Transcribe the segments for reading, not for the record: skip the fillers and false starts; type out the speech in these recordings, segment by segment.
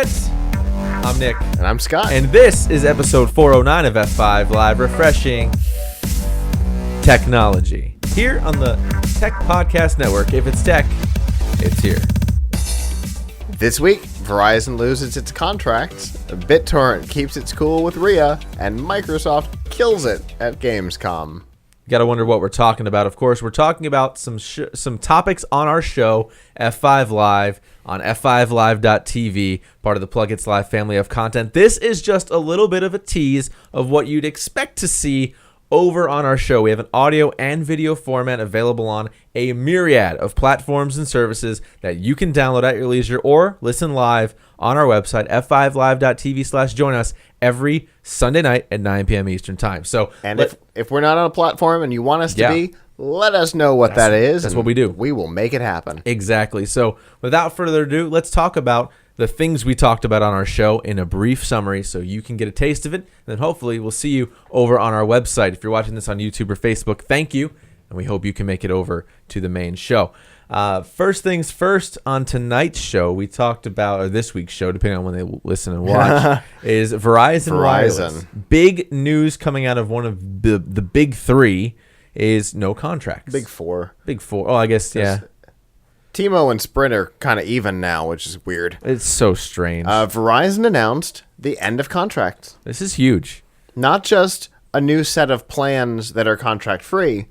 Internet. I'm Nick. And I'm Scott. And this is episode 409 of F5 Live, refreshing technology. Here on the Tech Podcast Network. If it's tech, it's here. This week, Verizon loses its contracts, BitTorrent keeps its cool with RIAA, and Microsoft kills it at Gamescom. You gotta wonder what we're talking about. Of course, we're talking about some topics on our show, F5 Live, on f5live.tv, part of the Plug It's Live family of content. This is just a little bit of a tease of what you'd expect to see over on our show. We have an audio and video format available on a myriad of platforms and services that you can download at your leisure or listen live on our website, f5live.tv/join us every Sunday night at 9 p.m. Eastern Time. So, and if we're not on a platform and you want us to be, let us know what that is. That's what we do. We will make it happen. Exactly. So without further ado, let's talk about the things we talked about on our show in a brief summary so you can get a taste of it. And then hopefully we'll see you over on our website. If you're watching this on YouTube or Facebook, thank you. And we hope you can make it over to the main show. First things first, on tonight's show, we talked about, or this week's show, depending on when they listen and watch, is Verizon Wireless. Big news coming out of one of the big three is no contracts. Big four. Oh, I guess, yeah. T-Mo and Sprint are kind of even now, which is weird. It's so strange. Verizon announced the end of contracts. This is huge. Not just a new set of plans that are contract-free.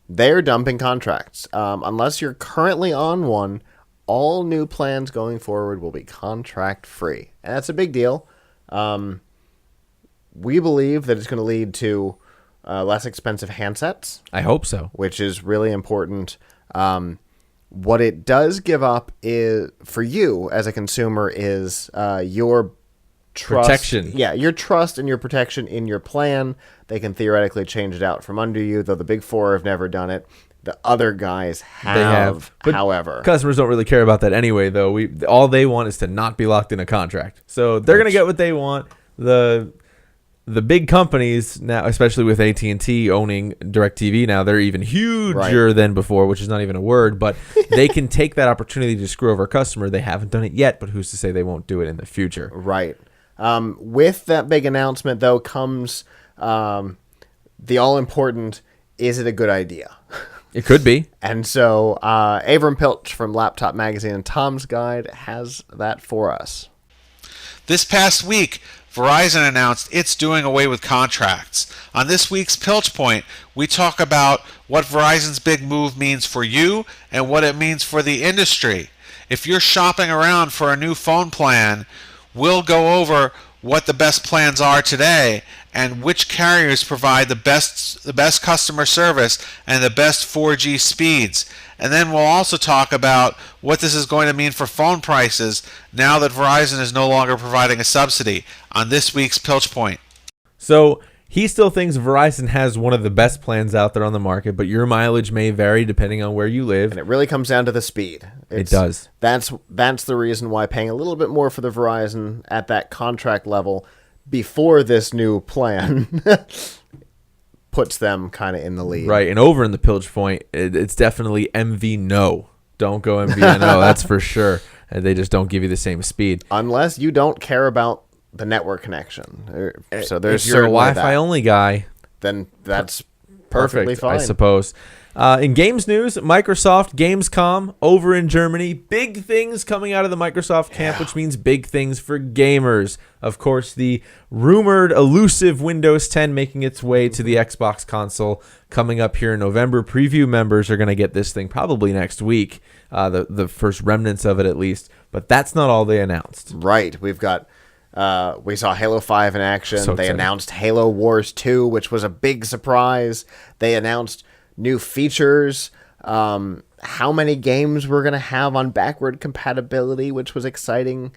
They're dumping contracts. Unless you're currently on one, all new plans going forward will be contract-free. And that's a big deal. We believe that it's going to lead to less expensive handsets. I hope so. Which is really important. What it does give up is, for you as a consumer, is your trust. Protection. Yeah, your trust and your protection in your plan. They can theoretically change it out from under you, though the big four have never done it. The other guys have. But however. Customers don't really care about that anyway, though. All they want is to not be locked in a contract. So they're going to get what they want. The big companies now, especially with AT&T owning DirecTV now, they're even huger than before, which is not even a word, but they can take that opportunity to screw over a customer. They haven't done it yet, but who's to say they won't do it in the future? Right. With that big announcement, though, comes the all-important, is it a good idea? It could be. And so Avram Pilch from Laptop Magazine and Tom's Guide has that for us. This past week, Verizon announced it's doing away with contracts. On this week's Pilch Point, we talk about what Verizon's big move means for you and what it means for the industry. If you're shopping around for a new phone plan, we'll go over what the best plans are today and which carriers provide the best customer service and the best 4G speeds. And then we'll also talk about what this is going to mean for phone prices now that Verizon is no longer providing a subsidy on this week's Pilch Point. So he still thinks Verizon has one of the best plans out there on the market, but your mileage may vary depending on where you live. And it really comes down to the speed. It does. That's the reason why paying a little bit more for the Verizon at that contract level before this new plan puts them kind of in the lead. Right, and over in the Pilch Point, it's definitely MV no. Don't go MVNO, that's for sure. And they just don't give you the same speed. Unless you don't care about the network connection. So there's if you're a Wi-Fi only guy, then that's perfectly fine, I suppose. In games news, Microsoft Gamescom over in Germany. Big things coming out of the Microsoft camp, which means big things for gamers. Of course, the rumored elusive Windows 10 making its way to the Xbox console coming up here in November. Preview members are going to get this thing probably next week, the first remnants of it at least. But that's not all they announced. Right. We've got... we saw Halo 5 in action. They announced Halo Wars 2, which was a big surprise. They announced new features, how many games we're going to have on backward compatibility, which was exciting,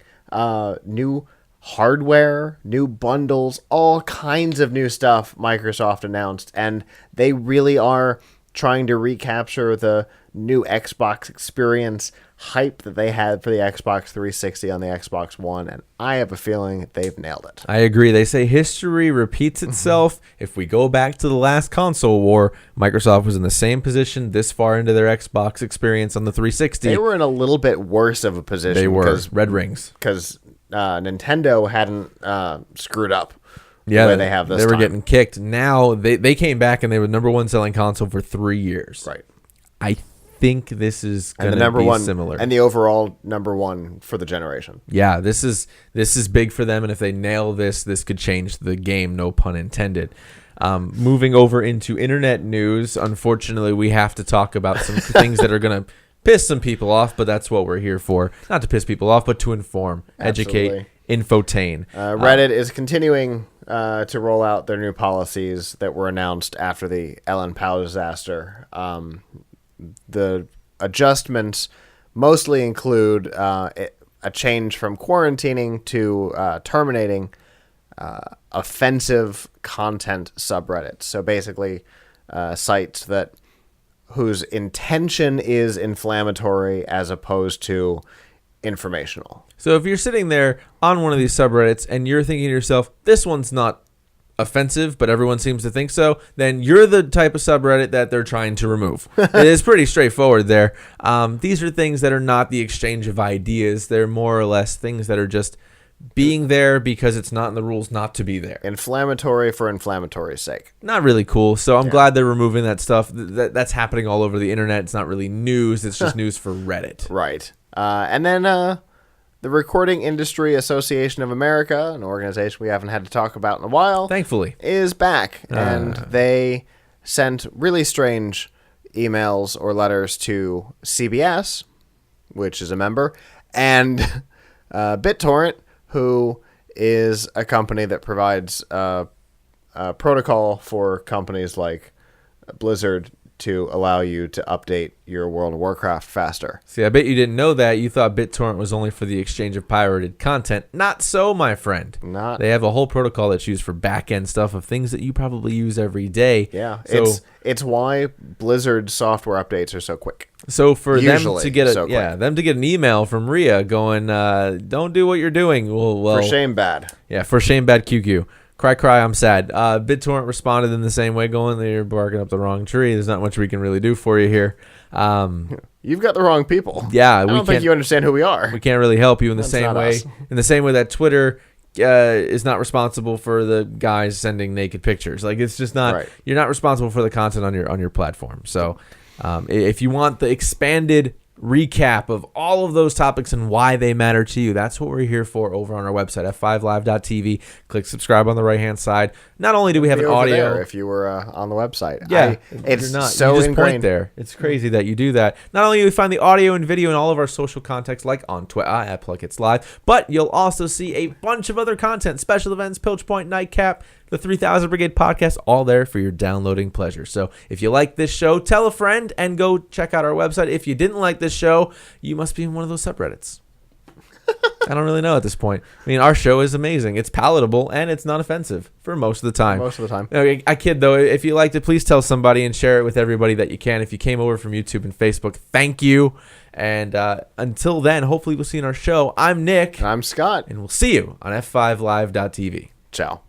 new hardware, new bundles, all kinds of new stuff Microsoft announced. And they really are trying to recapture the new Xbox experience hype that they had for the Xbox 360 on the Xbox One, and I have a feeling they've nailed it. I agree. They say history repeats itself. If we go back to the last console war, Microsoft was in the same position this far into their Xbox experience on the 360. They were in a little bit worse of a position. They were. Red rings. Because Nintendo hadn't screwed up. Yeah, the way they have this. They were time. getting kicked. Now they came back and they were number one selling console for 3 years. Right. I think this is going to be similar. And the overall number one for the generation. Yeah, this is big for them, and if they nail this could change the game, no pun intended. Moving over into internet news, unfortunately, we have to talk about some things that are going to piss some people off, but that's what we're here for. Not to piss people off, but to inform, educate, infotain. Reddit is continuing to roll out their new policies that were announced after the Ellen Pao disaster. The adjustments mostly include a change from quarantining to terminating offensive content subreddits. So basically, sites whose intention is inflammatory as opposed to informational. So if you're sitting there on one of these subreddits and you're thinking to yourself, this one's not offensive, but everyone seems to think so, then you're the type of subreddit that they're trying to remove. It is pretty straightforward there. These are things that are not the exchange of ideas. They're more or less things that are just being there because it's not in the rules not to be there. Inflammatory for inflammatory's sake. Not really cool. So I'm glad they're removing that stuff. That's happening all over the internet. It's not really news. It's just news for Reddit. Right. And then the Recording Industry Association of America, an organization we haven't had to talk about in a while, thankfully, is back. And they sent really strange emails or letters to CBS, which is a member, and BitTorrent, who is a company that provides a protocol for companies like Blizzard to allow you to update your World of Warcraft faster. See, I bet you didn't know that. You thought BitTorrent was only for the exchange of pirated content. Not so, my friend. They have a whole protocol that's used for back-end stuff of things that you probably use every day. Yeah, so, it's why Blizzard software updates are so quick. So for them to get an email from RIAA going, don't do what you're doing. Well, for shame, bad. Yeah, for shame, bad QQ. Cry, I'm sad. BitTorrent responded in the same way, going, you're barking up the wrong tree. There's not much we can really do for you here. You've got the wrong people. Yeah, I don't think you understand who we are. We can't really help you in the same way. In the same way that Twitter is not responsible for the guys sending naked pictures. Like, it's just not. Right. You're not responsible for the content on your platform. So, if you want the expanded recap of all of those topics and why they matter to you, that's what we're here for over on our website, f5live.tv. Click subscribe on the right hand side. Not only do we have an audio there if you were on the website, it's not so you just point there. It's crazy that you do that. Not only do you find the audio and video in all of our social contacts, like on Twitter at Pluckets Live, but you'll also see a bunch of other content, special events, Pilch Point, Nightcap, the 3000 Brigade podcast, all there for your downloading pleasure. So if you like this show, tell a friend and go check out our website. If you didn't like this show, you must be in one of those subreddits. I don't really know at this point. I mean, our show is amazing. It's palatable and it's not offensive for most of the time. Okay, I kid though. If you liked it, please tell somebody and share it with everybody that you can. If you came over from YouTube and Facebook, thank you. And until then, hopefully we'll see you in our show. I'm Nick. And I'm Scott. And we'll see you on f5live.tv. Ciao.